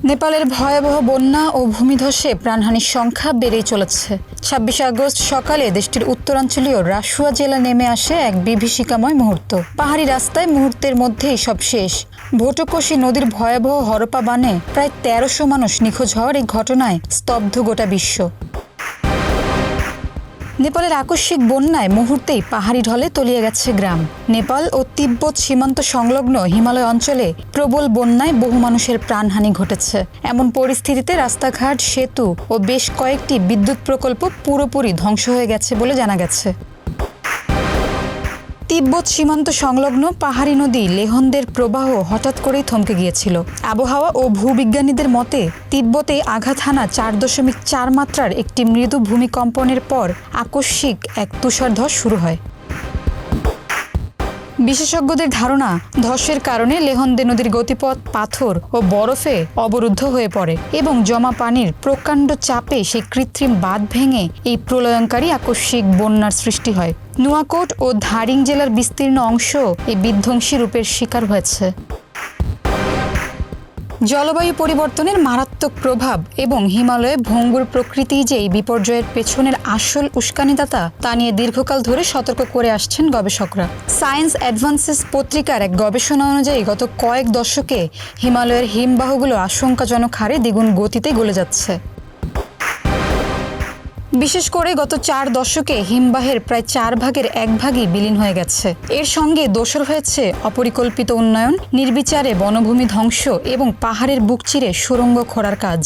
নেপালের ভয়াবহ বন্যা ও ভূমিধসে প্রাণহানির সংখ্যা বেড়েই চলেছে। ২৬ আগস্ট সকালে দেশটির উত্তরাঞ্চলীয় রাসুয়া জেলা নেমে আসে এক বিভীষিকাময় মুহূর্ত। পাহাড়ি রাস্তায় মুহূর্তের মধ্যেই সব শেষ। ভোটকোশি নদীর ভয়াবহ হরপা বানে প্রায় ১৩০০ মানুষ নিখোঁজ হওয়ার এই ঘটনায় স্তব্ধ গোটা বিশ্ব। নেপালের আকস্মিক বন্যায় মুহূর্তেই পাহাড়ি ঢলে তলিয়ে গেছে গ্রাম। নেপাল ও তিব্বত সীমান্ত সংলগ্ন হিমালয় অঞ্চলে প্রবল বন্যায় বহু মানুষের প্রাণহানি ঘটেছে। এমন পরিস্থিতিতে রাস্তাঘাট, সেতু ও বেশ কয়েকটি বিদ্যুৎ প্রকল্প পুরোপুরি ধ্বংস হয়ে গেছে বলে জানা গেছে। তিব্বত সীমান্ত সংলগ্ন পাহাড়ি নদী লেহন্দের প্রবাহ হঠাৎ করেই থমকে গিয়েছিল। আবহাওয়া ও ভূবিজ্ঞানীদের মতে তিব্বতে আঘাত হানা ৪.৪ মাত্রার একটি মৃদু ভূমিকম্পনের পর আকস্মিক এক তুষারধস শুরু হয়। বিশেষজ্ঞদের ধারণা, ধসের কারণে লেহন্দে নদীর গতিপথ পাথর ও বরফে অবরুদ্ধ হয়ে পড়ে এবং জমা পানির প্রকাণ্ড চাপে সেই কৃত্রিম বাঁধ ভেঙে এই প্রলয়ঙ্কারী আকস্মিক বন্যার সৃষ্টি হয়। নুয়াকোট ও ধারিং জেলার বিস্তীর্ণ অংশ এই বিধ্বংসী রূপের শিকার হয়েছে। জলবায়ু পরিবর্তনের মারাত্মক প্রভাব এবং হিমালয়ে ভঙ্গুর প্রকৃতি যে এই বিপর্যয়ের পেছনের আসল উস্কানিদাতা তা নিয়ে দীর্ঘকাল ধরে সতর্ক করে আসছেন গবেষকরা। সায়েন্স অ্যাডভান্সেস পত্রিকার এক গবেষণা অনুযায়ী গত কয়েক দশকে হিমালয়ের হিমবাহগুলো আশঙ্কাজনক হারে দ্বিগুণ গতিতে গলে যাচ্ছে। বিশেষ করে গত ৪ দশকে হিমবাহের প্রায় 1/4 বিলীন হয়ে গেছে। এর সঙ্গে দোসর হয়েছে অপরিকল্পিত উন্নয়ন, নির্বিচারে বনভূমি ধ্বংস এবং পাহাড়ের বুক চিরে সুড়ঙ্গ খোঁড়ার কাজ।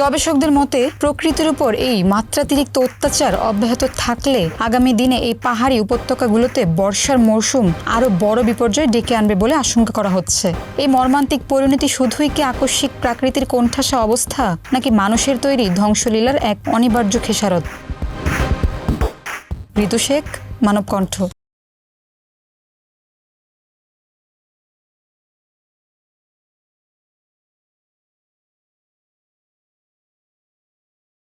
গবেষকদের মতে প্রকৃতির উপর এই মাত্রাতিরিক্ত অত্যাচার অব্যাহত থাকলে আগামী দিনে এই পাহাড়ি উপত্যকাগুলোতে বর্ষার মৌসুম আরও বড় বিপর্যয় ডেকে আনবে বলে আশঙ্কা করা হচ্ছে। এই মর্মান্তিক পরিণতি শুধুই কি আকস্মিক প্রাকৃতির কোণঠাসা অবস্থা, নাকি মানুষের তৈরি ধ্বংসলীলার এক অনিবার্য খেসারত? ঋতু শেখ, মানবকণ্ঠ।